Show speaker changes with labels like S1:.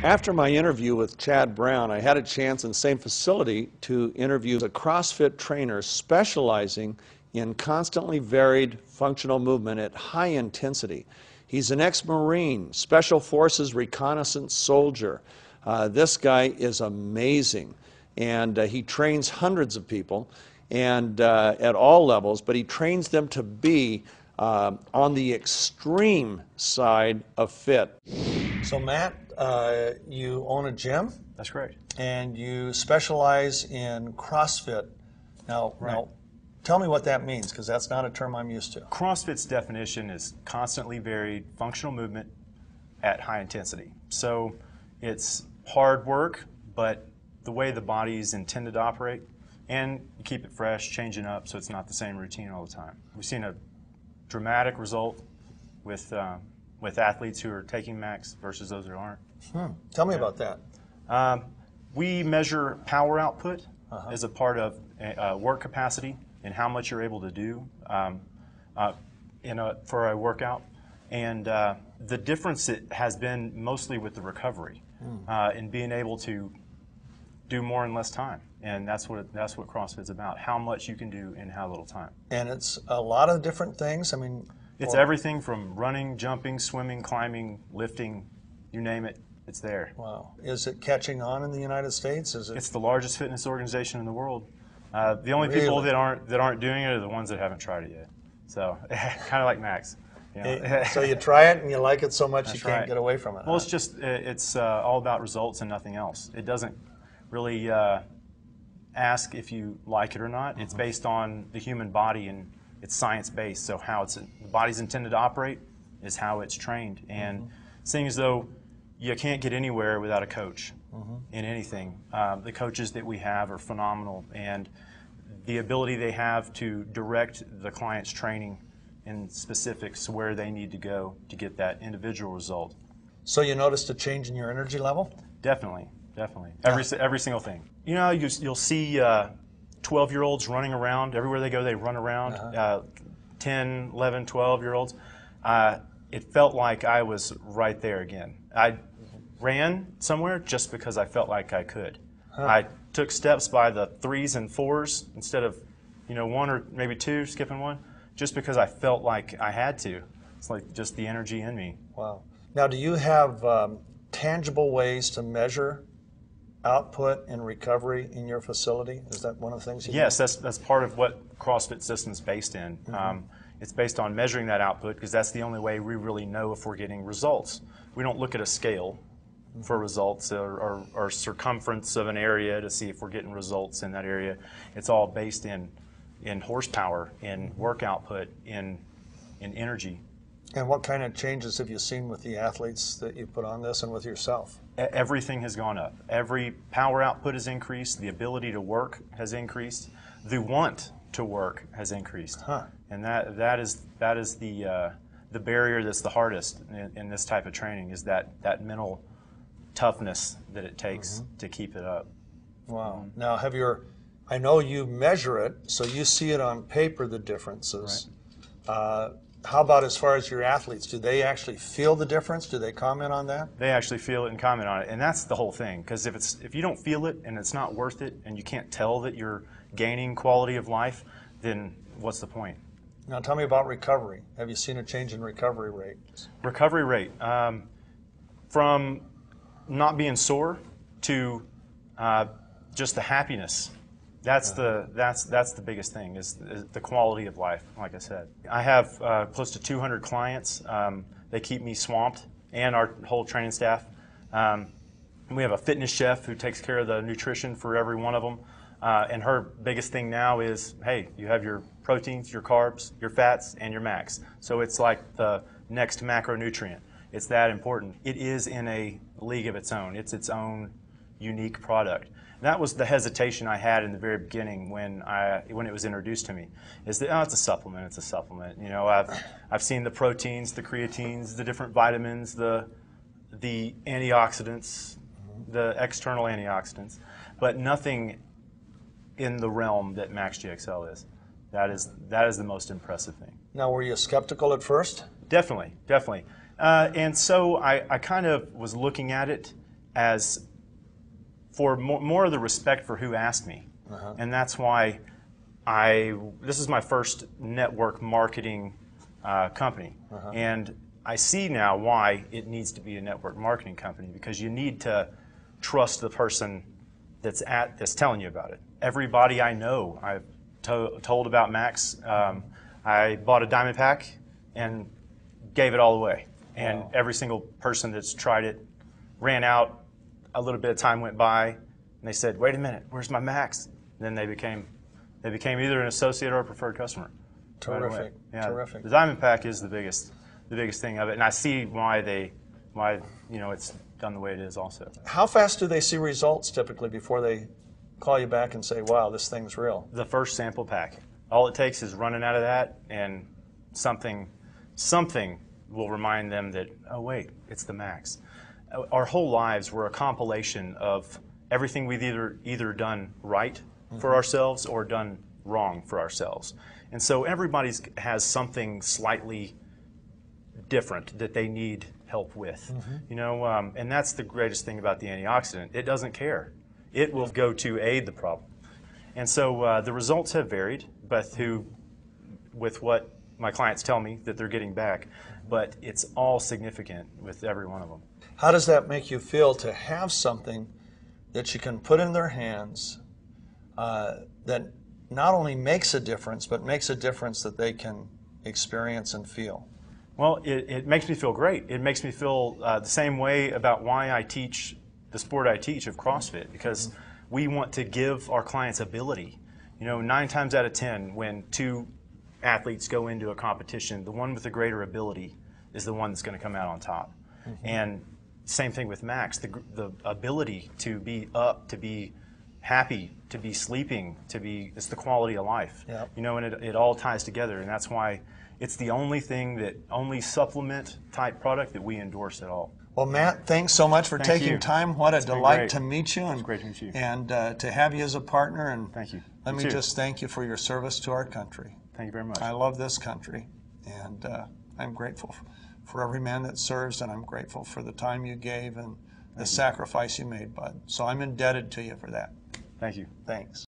S1: After my interview with Chad Brown, I had a chance in the same facility to interview a CrossFit trainer specializing in constantly varied functional movement at high intensity. He's an ex-Marine, Special Forces reconnaissance soldier. This guy is amazing, and he trains hundreds of people and at all levels, but he trains them to be on the extreme side of fit. So Matt, you own a gym?
S2: That's correct.
S1: And you specialize in CrossFit. Now, tell me what that means, because that's not a term I'm used to.
S2: CrossFit's definition is constantly varied functional movement at high intensity. So it's hard work, but the way the body is intended to operate, and you keep it fresh, changing up so it's not the same routine all the time. We've seen a dramatic result with athletes who are taking max versus those who aren't.
S1: Tell me about that.
S2: We measure power output as a part of work capacity and how much you're able to do for a workout. And the difference it has been mostly with the recovery and being able to do more in less time. And that's what CrossFit's about, how much you can do in how little time.
S1: And it's a lot of different things. I mean,
S2: it's everything from running, jumping, swimming, climbing, lifting, you name it, it's there.
S1: Wow. Is it catching on in the United States?
S2: It's the largest fitness organization in the world. The only people that aren't doing it are the ones that haven't tried it yet. So kind of like Max. You know?
S1: So you try it and you like it so much you can't
S2: right.
S1: get away from it.
S2: Well, it's all about results and nothing else. It doesn't really ask if you like it or not. It's based on the human body, and it's science-based. So how the body's intended to operate is how it's trained. And seeing as though you can't get anywhere without a coach in anything, the coaches that we have are phenomenal, and the ability they have to direct the client's training in specifics where they need to go to get that individual result.
S1: So you noticed a change in your energy level?
S2: Definitely. Every single thing. You know, you'll see 12-year-olds running around. Everywhere they go, they run around. 10, 11, 12-year-olds. It felt like I was right there again. I ran somewhere just because I felt like I could. I took steps by the 3s and 4s instead of, 1 or maybe 2, skipping 1, just because I felt like I had to. It's like just the energy in me.
S1: Wow. Now, do you have tangible ways to measure output and recovery in your facility? Is that one of the things you do?
S2: Yes, that's part of what CrossFit System's based in. It's based on measuring that output, because that's the only way we really know if we're getting results. We don't look at a scale for results or circumference of an area to see if we're getting results in that area. It's all based in horsepower, in work output, in energy.
S1: And what kind of changes have you seen with the athletes that you put on this and with yourself?
S2: Everything has gone up. Every power output has increased. The ability to work has increased. The want to work has increased. And that is the barrier that's the hardest in this type of training, is that mental toughness that it takes to keep it up.
S1: Wow. Now, I know you measure it, so you see it on paper, the differences. Right. How about as far as your athletes? Do they actually feel the difference? Do they comment on that?
S2: They actually feel it and comment on it, and that's the whole thing. Because if you don't feel it and it's not worth it, and you can't tell that you're gaining quality of life, then what's the point?
S1: Now tell me about recovery. Have you seen a change in recovery rate?
S2: Recovery rate, from not being sore to just the happiness. That's the biggest thing, is the quality of life, like I said. I have close to 200 clients. They keep me swamped, and our whole training staff. We have a fitness chef who takes care of the nutrition for every one of them. And her biggest thing now is, hey, you have your proteins, your carbs, your fats, and your max. So it's like the next macronutrient. It's that important. It is in a league of its own. It's its own unique product. That was the hesitation I had in the very beginning when it was introduced to me. Is that, it's a supplement. It's a supplement. I've seen the proteins, the creatines, the different vitamins, the antioxidants, the external antioxidants, but nothing in the realm that MAXGXL is. That is the most impressive thing.
S1: Now, were you skeptical at first?
S2: Definitely. And so I kind of was looking at it as for more of the respect for who asked me. And that's why this is my first network marketing company. And I see now why it needs to be a network marketing company, because you need to trust the person that's telling you about it. Everybody I know, I've told about Max. I bought a diamond pack and gave it all away. And every single person that's tried it ran out. A little bit of time went by, and they said, "Wait a minute, where's my Max?" And then they became either an associate or a preferred customer.
S1: Terrific.
S2: Right, yeah.
S1: Terrific.
S2: The diamond pack is the biggest thing of it, and I see why it's done the way it is also.
S1: How fast do they see results typically before they call you back and say, "Wow, this thing's real"?
S2: The first sample pack. All it takes is running out of that, and something will remind them that, oh wait, it's the Max. Our whole lives were a compilation of everything we've either done right for ourselves or done wrong for ourselves. And so everybody has something slightly different that they need help with. And that's the greatest thing about the antioxidant. It doesn't care. It will go to aid the problem. And so the results have varied, with what my clients tell me that they're getting back, but it's all significant with every one of them.
S1: How does that make you feel to have something that you can put in their hands that not only makes a difference, but makes a difference that they can experience and feel?
S2: Well, it makes me feel great. It makes me feel the same way about why I teach the sport I teach of CrossFit, because we want to give our clients ability. 9 times out of 10, when two athletes go into a competition, the one with the greater ability is the one that's going to come out on top. And same thing with Max, the ability to be up, to be happy, to be sleeping, it's the quality of life.
S1: Yep.
S2: And it all ties together, and that's why it's the only supplement type product that we endorse at all.
S1: Well, Matt, thanks so much for taking time. What a delight to meet you.
S2: It's great to meet you.
S1: And to have you as a partner. And
S2: thank you.
S1: Let me just thank you for your service to our country.
S2: Thank you very much.
S1: I love this country, and I'm grateful for every man that serves, and I'm grateful for the time you gave and the sacrifice you made, bud. So I'm indebted to you for that.
S2: Thank you.
S1: Thanks.